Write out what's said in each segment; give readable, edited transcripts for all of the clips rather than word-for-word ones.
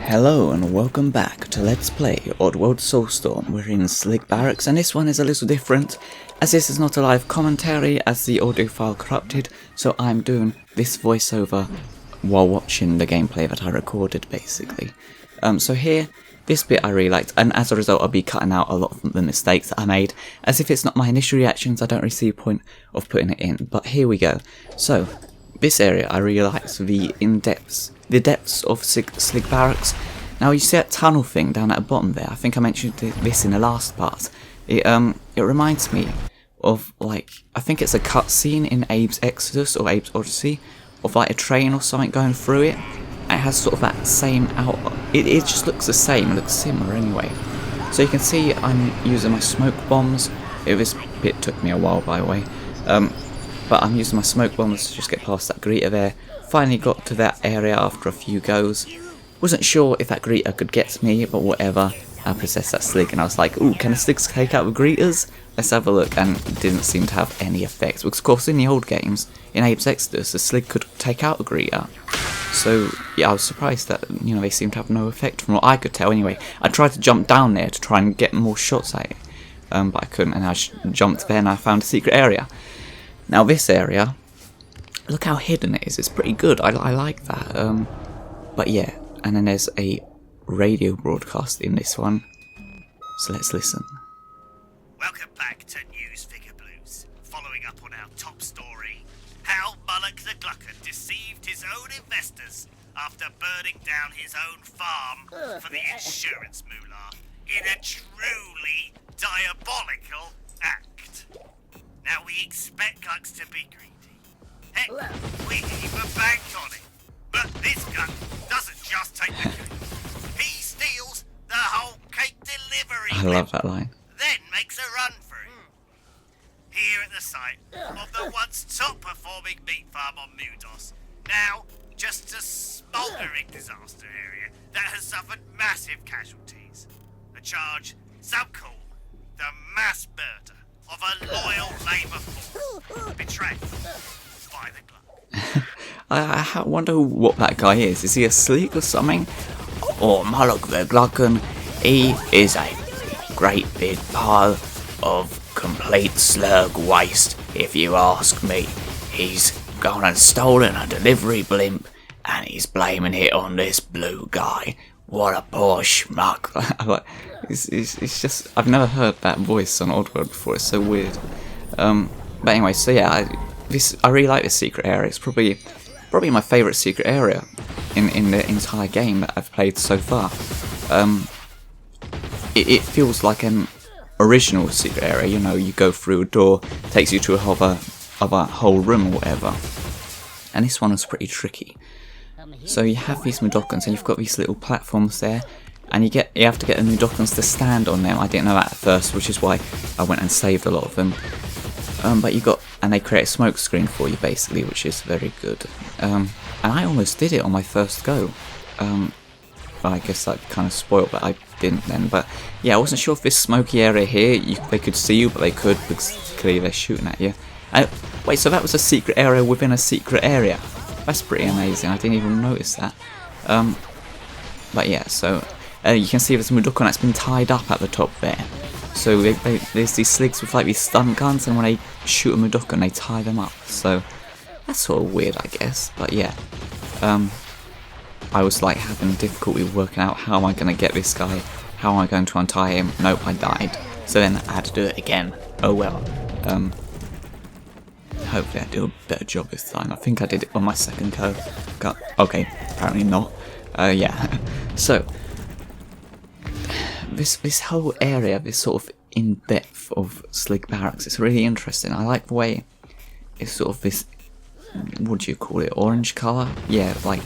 Hello and welcome back to Let's Play Oddworld Soulstorm. We're in Slig Barracks and this one is a little different as this is not a live commentary as the audio file corrupted, so I'm doing this voiceover while watching the gameplay that I recorded basically. So here, this bit I really liked, and as a result I'll be cutting out a lot of the mistakes that I made, as if it's not my initial reactions I don't really see a point of putting it in, but here we go. So, this area I really liked, the depths of Slig Barracks. Now you see that tunnel thing down at the bottom there, I think I mentioned this in the last part. It reminds me of, like, I think it's a cutscene in Abe's Exodus or Abe's Odyssey, of like a train or something going through it. It has sort of that same it just looks the same, it looks similar anyway. So you can see I'm using my smoke bombs. This bit took me a while by the way. But I'm using my smoke bombs to just get past that greeter there. Finally got to that area after a few goes. Wasn't sure if that greeter could get me, but whatever. I possessed that slig and I was like, ooh, can the sligs take out the greeters? Let's have a look, and it didn't seem to have any effect. Because of course in the old games, in Abe's Exodus, the slig could take out a greeter. So yeah, I was surprised that, you know, they seemed to have no effect from what I could tell anyway. I tried to jump down there to try and get more shots at it, but I couldn't, and I jumped there and I found a secret area. Now this area, look how hidden it is, it's pretty good, I like that, but yeah, and then there's a radio broadcast in this one, so let's listen. Welcome back to News Figure Blues, following up on our top story, how Molluck The Glukkon deceived his own investors after burning down his own farm for the insurance moolah in a truly diabolical act. Now we expect Glucks to be greedy. Heck, we even bank on it. But this Gluck doesn't just take the cake. He steals the whole cake delivery. I love that line. Then makes a run for it. Here at the site of the once top performing meat farm on Mudokons. Now just a smouldering disaster area that has suffered massive casualties. The charge, some call the mass murder of a loyal labour force betrayed by the Glukkon. I wonder what that guy is. Is he a slig or something? Or Molluck The Glukkon? He is a great big pile of complete slug waste, if you ask me. He's gone and stolen a delivery blimp, and he's blaming it on this blue guy. What a poor schmuck. It's just, I've never heard that voice on Oddworld before, it's so weird. But anyway, so yeah, I really like this secret area. It's probably my favourite secret area in the entire game that I've played so far. It feels like an original secret area, you know, you go through a door, takes you to a whole room or whatever. And this one was pretty tricky. So you have these Mudokons and you've got these little platforms there, and you have to get the Mudokons to stand on them. I didn't know that at first, which is why I went and saved a lot of them. And they create a smoke screen for you basically, which is very good. And I almost did it on my first go. Well, I guess that kind of spoiled that I didn't then. But yeah, I wasn't sure if this smoky area here, they could see you, but they could because clearly they're shooting at you. Wait, so that was a secret area within a secret area? That's pretty amazing, I didn't even notice that. But yeah, so you can see there's a Mudokon that's been tied up at the top there. So there's these sligs with like these stun guns, and when they shoot a Mudokon they tie them up. So that's sort of weird, I guess. But yeah, I was like having difficulty working out how am I going to get this guy, how am I going to untie him. Nope, I died. So then I had to do it again. Oh well. Hopefully I do a better job this time. I think I did it on my second go. Okay, apparently not. Yeah. So this whole area, this sort of in-depth of Slig Barracks, it's really interesting. I like the way it's sort of this, what do you call it, orange colour? Yeah, like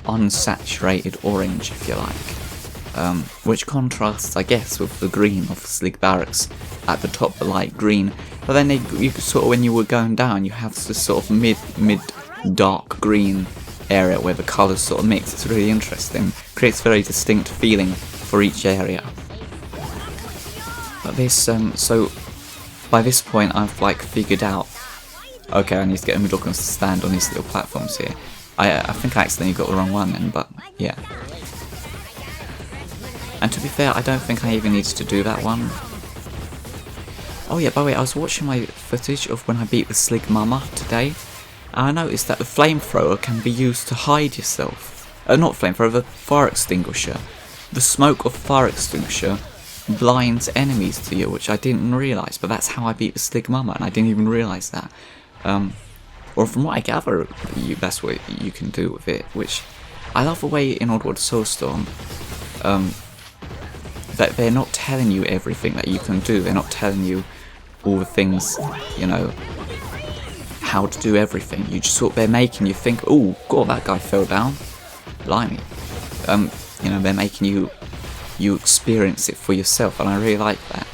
unsaturated orange, if you like. Which contrasts, I guess, with the green of Slig Barracks at the top, the light green. But then you sort of, when you were going down, you have this sort of mid dark green area where the colours sort of mix. It's really interesting. Creates a very distinct feeling for each area. But this, so by this point I've like figured out, okay, I need to get a Mudokons to stand on these little platforms here. I think I accidentally got the wrong one then, but yeah. And to be fair, I don't think I even needed to do that one. Oh yeah, by the way, I was watching my footage of when I beat the Slig Mama today, and I noticed that the flamethrower can be used to hide yourself. Not flamethrower, the fire extinguisher. The smoke of fire extinguisher blinds enemies to you, which I didn't realise, but that's how I beat the Slig Mama, and I didn't even realise that. Or from what I gather, that's what you can do with it, which I love the way in Oddworld Soulstorm, that they're not telling you everything that you can do. They're not telling you all the things, you know, how to do everything. You just they're making you think, oh god, that guy fell down, blimey. You know, they're making you experience it for yourself, and I really like that.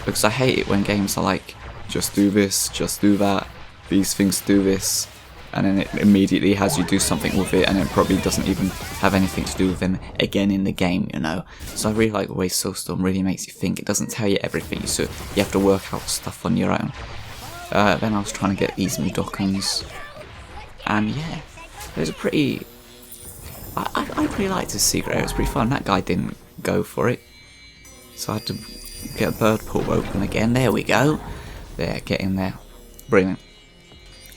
Because I hate it when games are like, just do this, just do that, these things do this, and then it immediately has you do something with it, and it probably doesn't even have anything to do with them again in the game, you know. So I really like the way SoulStorm really makes you think. It doesn't tell you everything, so you have to work out stuff on your own. Then I was trying to get these Mudokons, and yeah, it was a pretty... I really liked this secret area. It was pretty fun. That guy didn't go for it, so I had to get a bird pool open again. There we go. There, get in there. Brilliant.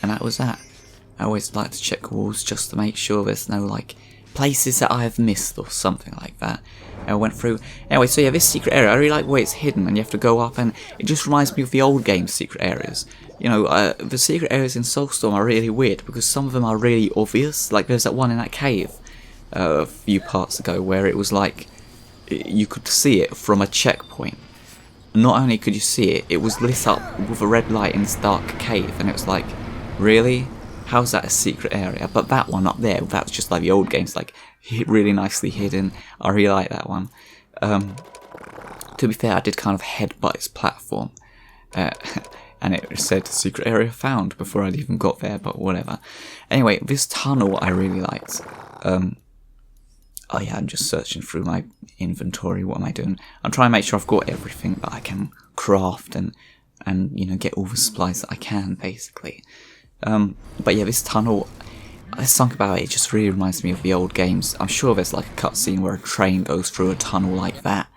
And that was that. I always like to check walls just to make sure there's no like places that I have missed or something like that. And I went through. Anyway, so yeah, this secret area, I really like the way it's hidden, and you have to go up, and it just reminds me of the old game secret areas. You know, the secret areas in SoulStorm are really weird because some of them are really obvious. Like there's that one in that cave a few parts ago where it was like you could see it from a checkpoint. Not only could you see it, it was lit up with a red light in this dark cave, and it was like, really? How's that a secret area? But that one up there, that's just like the old games, like really nicely hidden. I really like that one. To be fair, I did kind of headbutt its platform, and it said secret area found before I'd even got there, but whatever. Anyway, this tunnel I really liked. Oh yeah, I'm just searching through my inventory. What am I doing? I'm trying to make sure I've got everything that I can craft and you know, get all the supplies that I can, basically. But yeah, this tunnel, there's something about it, it just really reminds me of the old games. I'm sure there's like a cutscene where a train goes through a tunnel like that,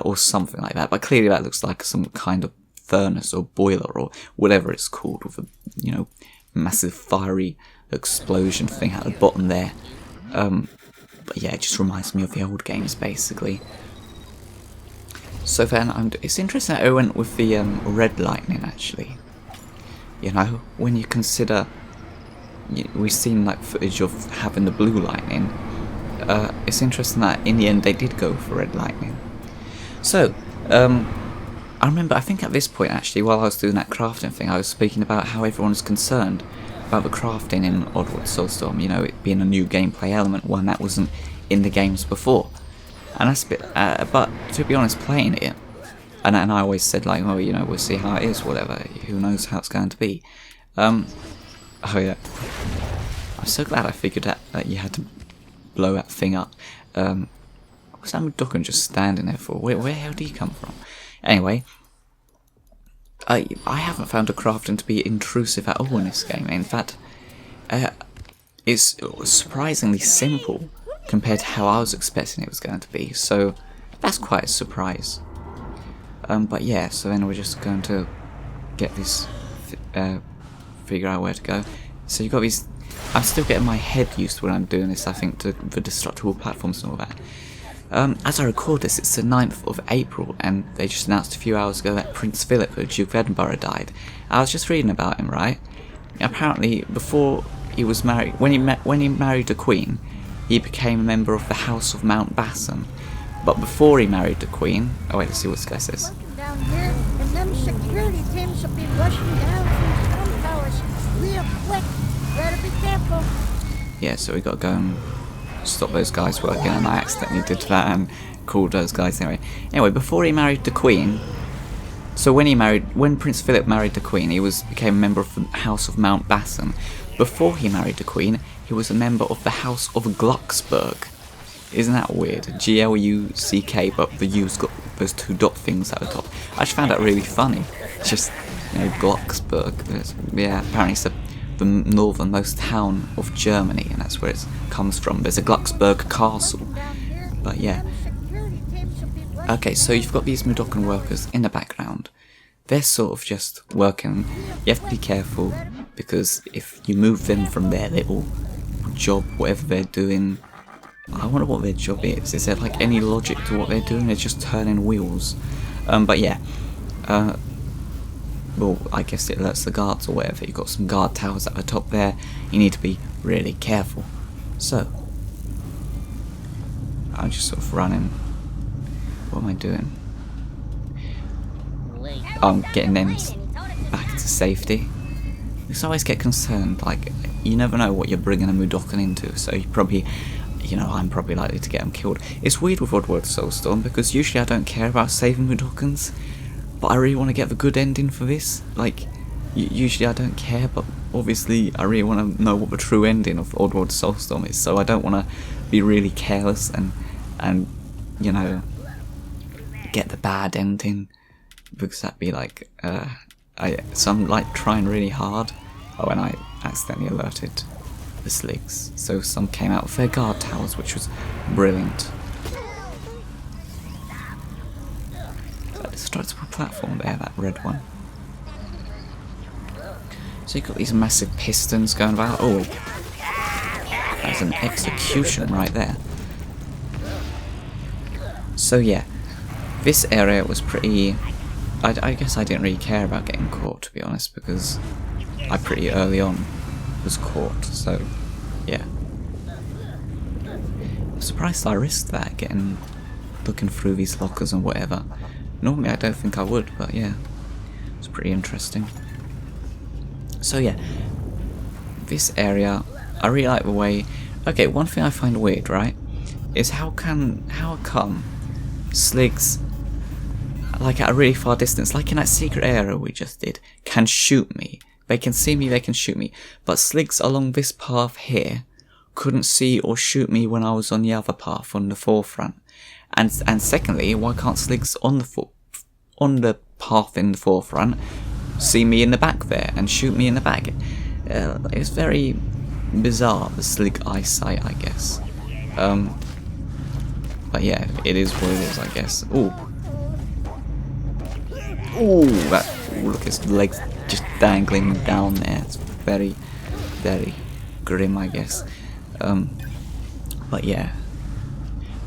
or something like that, but clearly that looks like some kind of furnace or boiler or whatever it's called, with a, you know, massive fiery explosion thing at the bottom there. But yeah, it just reminds me of the old games, basically. So then, it's interesting that I went with the red lightning, actually. You know, when you consider, we've seen like footage of having the blue lightning, it's interesting that in the end they did go for red lightning. So, I remember, I think at this point actually, while I was doing that crafting thing, I was speaking about how everyone's concerned about the crafting in Oddworld Soulstorm, you know, it being a new gameplay element, one that wasn't in the games before. And that's a bit, but to be honest, playing it, and I always said like, oh, you know, we'll see how it is, whatever, who knows how it's going to be. Oh yeah, I'm so glad I figured out that you had to blow that thing up. What's that Mudokon just standing there for? Where the hell did he come from? Anyway, I haven't found a crafting to be intrusive at all in this game. In fact, it's surprisingly simple compared to how I was expecting it was going to be. So that's quite a surprise. But yeah, so then we're just going to get this, figure out where to go. So you've got these. I'm still getting my head used to when I'm doing this, I think, to the destructible platforms and all that. As I record this, it's the 9th of April, and they just announced a few hours ago that Prince Philip, the Duke of Edinburgh, died. I was just reading about him, right? Apparently, before he was married, when he married the Queen, he became a member of the House of Mountbatten. But before he married the Queen, oh wait, let's see what this guy says. Down here, and them security teams will be rushing down from the storm towers real quick. Better be careful. Yeah, so we got to go and stop those guys working, and I accidentally did that and called those guys anyway. Anyway, before he married the Queen, so when Prince Philip married the Queen, he became a member of the House of Mountbatten. Before he married the Queen, he was a member of the House of Glucksburg. Isn't that weird? G-L-U-C-K, but the U's got those two dot things at the top. I just found that really funny. It's just, you know, Glucksburg. Yeah, apparently it's the northernmost town of Germany, and that's where it comes from. There's a Glucksburg castle. But yeah, Okay, so you've got these Mudokon workers in the background. They're sort of just working. You have to be careful, because if you move them from their little job, whatever they're doing, I wonder what their job is. Is there like any logic to what they're doing? They're just turning wheels. But yeah. Well, I guess it alerts the guards or whatever. You've got some guard towers at the top there. You need to be really careful. So, I'm just sort of running. What am I doing? I'm getting them back to safety. Because I always get concerned, like, you never know what you're bringing a Mudokon into, so you probably, you know, I'm probably likely to get them killed. It's weird with Oddworld Soulstorm, because usually I don't care about saving Mudokons, but I really want to get the good ending for this. Like, usually I don't care, but obviously I really want to know what the true ending of Oddworld Soulstorm is, so I don't want to be really careless and you know, get the bad ending, because that'd be like, so I'm like trying really hard. Oh, and I accidentally alerted the sligs, so some came out of their guard towers, which was brilliant. That destructible platform there, that red one. So you've got these massive pistons going about. Oh, that's an execution right there. So yeah, this area was pretty... I guess I didn't really care about getting caught, to be honest, because I pretty early on was caught, so yeah. I'm surprised I risked that, looking through these lockers and whatever. Normally I don't think I would, but yeah, it's pretty interesting. So yeah, this area, I really like the way... Okay, one thing I find weird, right, is how come sligs, like at a really far distance, like in that secret area we just did, can shoot me. They can see me, they can shoot me. But sligs along this path here couldn't see or shoot me when I was on the other path, on the forefront. And secondly, why can't sligs on the path in the forefront see me in the back there and shoot me in the back? It's very bizarre, the slig eyesight, I guess. But yeah, it is what it is, I guess. Ooh. Ooh, look at his legs just dangling down there. It's very, very grim, I guess. But yeah.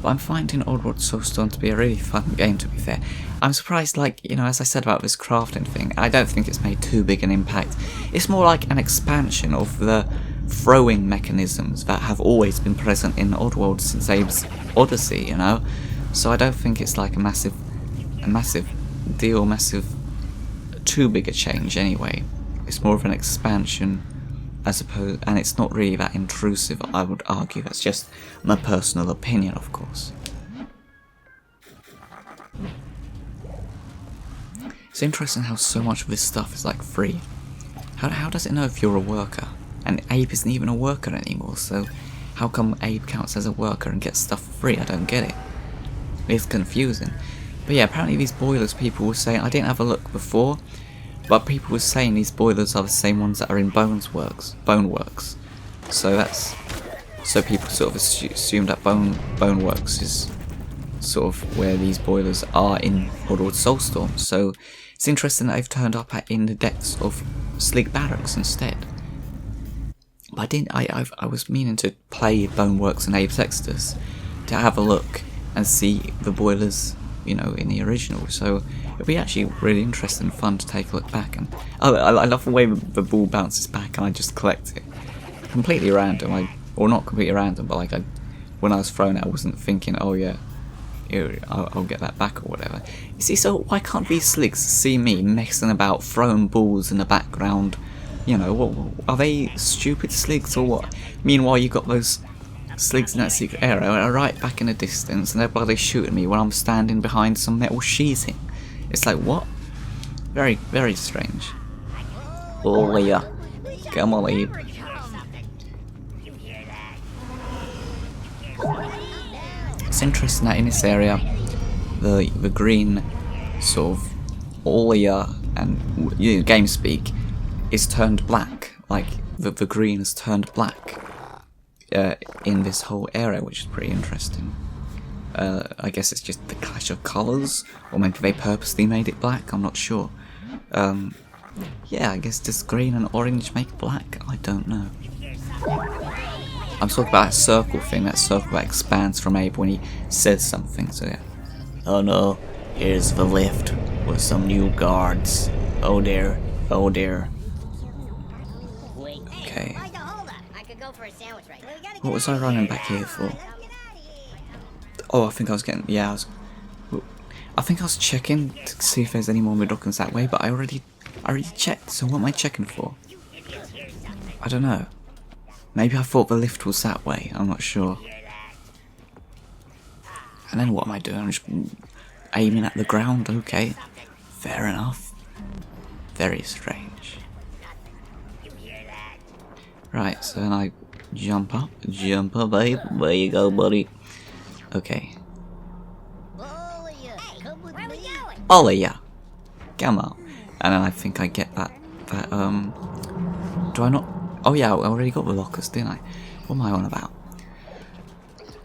But I'm finding Oddworld Soulstorm to be a really fun game, to be fair. I'm surprised, like, you know, as I said about this crafting thing, I don't think it's made too big an impact. It's more like an expansion of the throwing mechanisms that have always been present in Oddworld since Abe's Odyssey, you know? So I don't think it's like a massive deal, too big a change anyway. It's more of an expansion, I suppose, and it's not really that intrusive, I would argue. That's just my personal opinion, of course. It's interesting how so much of this stuff is like free. How does it know if you're a worker? And Abe isn't even a worker anymore, so how come Abe counts as a worker and gets stuff for free? I don't get it. It's confusing. But yeah, apparently these boilers, people were saying, I didn't have a look before, but people were saying these boilers are the same ones that are in Boneworks. So people sort of assume that Boneworks is sort of where these boilers are in Oddworld Soulstorm. So it's interesting that they've turned up in the decks of Slig Barracks instead. But I was meaning to play Boneworks and Abe's Exodus to have a look and see the boilers, you know, in the original. So it'll be actually really interesting and fun to take a look back. And I love the way the ball bounces back and I just collect it. Completely random, or not completely random, but like when I was throwing it, I wasn't thinking, oh yeah, I'll get that back or whatever. You see, so why can't these sligs see me messing about, throwing balls in the background? You know, what are they, stupid sligs or what? Meanwhile, you got those sligs in that secret area right back in the distance, and they're bloody shooting me when I'm standing behind some metal sheathing. It's like, what? Very, very strange. Oh yeah, come on, Abe. It's interesting that in this area, the green sort of Olia and game speak is turned black. Like the green is turned black in this whole area, which is pretty interesting. I guess it's just the clash of colours, or maybe they purposely made it black, I'm not sure. Yeah, I guess does green and orange make black? I don't know. I'm talking about that circle thing, that circle that expands from Abe when he says something, so yeah. Oh no, here's the lift with some new guards. Oh dear, oh dear. Okay. What was I running back here for? Oh, I think I was getting, yeah, I think I was checking to see if there's any more Mudokons that way, but I already checked, so what am I checking for? I don't know. Maybe I thought the lift was that way, I'm not sure. And then what am I doing? I'm just aiming at the ground, okay. Fair enough. Very strange. Right, so then I jump up, babe. There you go, buddy. Okay. Oh yeah. Come on. And then I think I get that, do I not? Oh yeah, I already got the lockers, didn't I? What am I on about?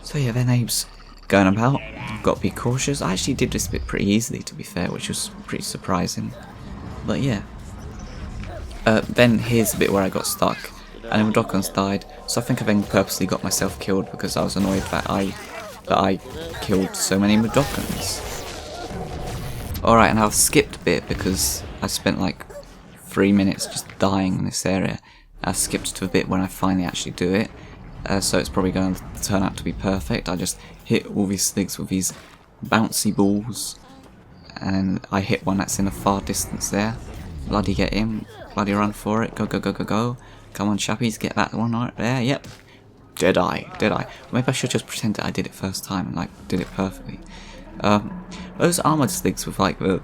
So yeah, then Abe's going about. Got to be cautious. I actually did this bit pretty easily, to be fair, which was pretty surprising. But yeah. Then here's the bit where I got stuck, and the Mudokons died. So I think I then purposely got myself killed because I was annoyed that I killed so many Mudokons. Alright, and I've skipped a bit because I spent like 3 minutes just dying in this area. I skipped to a bit when I finally actually do it, so it's probably going to turn out to be perfect. I just hit all these sligs with these bouncy balls, and I hit one that's in a far distance there. Bloody get him, bloody run for it, go, go, go, go, go. Come on chappies, get that one right there, yep. Did I? Maybe I should just pretend that I did it first time and like did it perfectly. Those armoured sligs with like the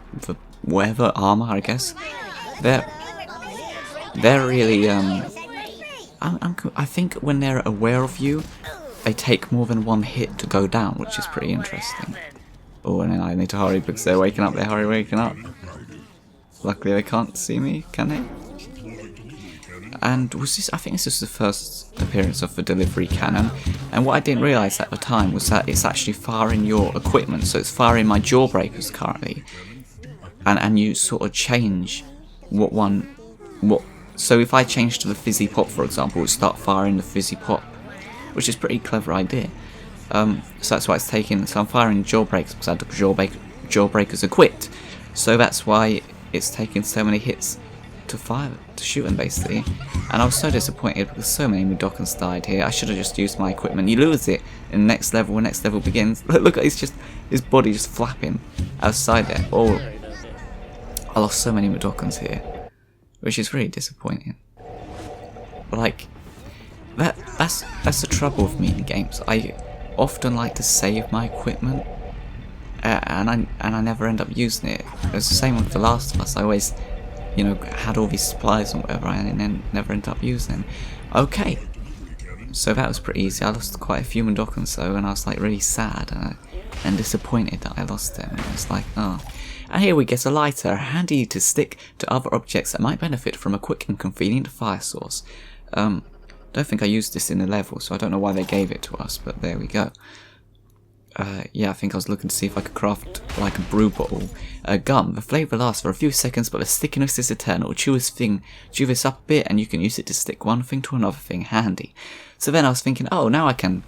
whatever armour, I guess, they're really I think when they're aware of you, they take more than one hit to go down, which is pretty interesting. Oh, and then I need to hurry because they're waking up. They're waking up. Luckily, they can't see me, can they? And was this? I think this is the first appearance of the delivery cannon. And what I didn't realise at the time was that it's actually firing your equipment. So it's firing my jawbreakers currently, and you sort of change what. So if I change to the fizzy pop, for example, it would start firing the fizzy pop, which is a pretty clever idea. So that's why it's taking. So I'm firing jawbreakers because I had the jawbreakers equipped. So that's why it's taking so many hits to shoot them basically. And I was so disappointed because so many Mudokons died here. I should have just used my equipment. You lose it in the next level. When next level begins, look at his body just flapping outside there. Oh, I lost so many Mudokons here, which is really disappointing. But like that's the trouble with me in games. I often like to save my equipment, and I never end up using it. It's the same with The Last of Us. I always, had all these supplies and whatever, and then never end up using them. Okay, so that was pretty easy. I lost quite a few Mudokons though, and I was like really sad and disappointed that I lost them. And it's like, oh. And here we get a lighter, handy to stick to other objects that might benefit from a quick and convenient fire source. Don't think I used this in the level, so I don't know why they gave it to us, but there we go. Yeah, I think I was looking to see if I could craft like a brew bottle. Gum. The flavour lasts for a few seconds, but the stickiness is eternal. Chew this up a bit, and you can use it to stick one thing to another thing. Handy. So then I was thinking, oh, now I can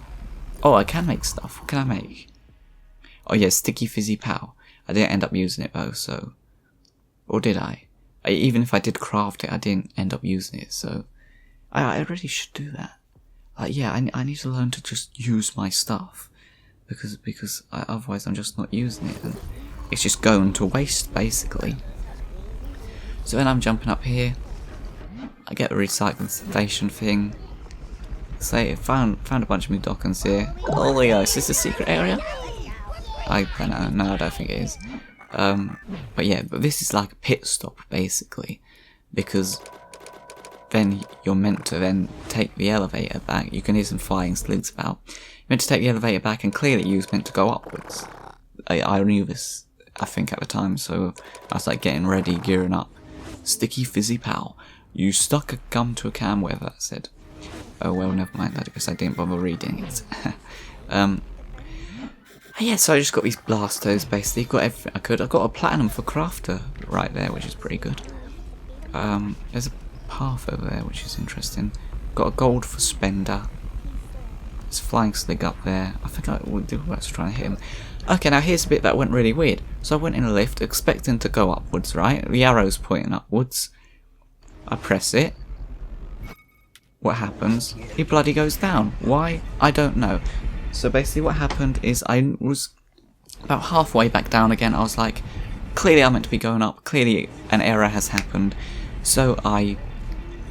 make stuff. What can I make? Oh yeah, sticky fizzy pow. I didn't end up using it though, so... Or did I? Even if I did craft it, I didn't end up using it, so... I really should do that. Yeah, I need to learn to just use my stuff. Because otherwise I'm just not using it, and it's just going to waste, basically. So then I'm jumping up here. I get the recycling station thing. Say, found a bunch of Mudokons here. Oh there you go, is this a secret area? I don't know, no I don't think it is. But yeah, but this is like a pit stop basically, because then you're meant to then take the elevator back. You can hear some flying sligs about. You're meant to take the elevator back, and clearly you was meant to go upwards. I knew this, I think, at the time, so I was like getting ready, gearing up. Sticky fizzy pal. You stuck a gum to a can, whatever that said. Oh well, never mind that, because I didn't bother reading it. Yeah, so I just got these blasters, basically. Got everything I could. I got a platinum for crafter right there, which is pretty good. There's a path over there, which is interesting. Got a gold for spender. There's a flying slig up there. I think I will do what's trying to hit him. Okay, now here's a bit that went really weird. So I went in a lift, expecting to go upwards, right? The arrow's pointing upwards. I press it. What happens? He bloody goes down. Why? I don't know. So basically what happened is I was about halfway back down again. I was like, clearly I'm meant to be going up. Clearly an error has happened. So I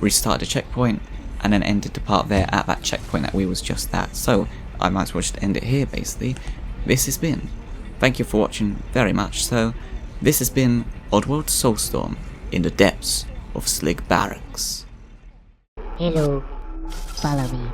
restarted the checkpoint and then ended the part there at that checkpoint that we was just at. So I might as well just end it here basically. This has been. Thank you for watching very much. So this has been Oddworld Soulstorm in the depths of Slig Barracks. Hello. Follow me.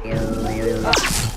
Yo.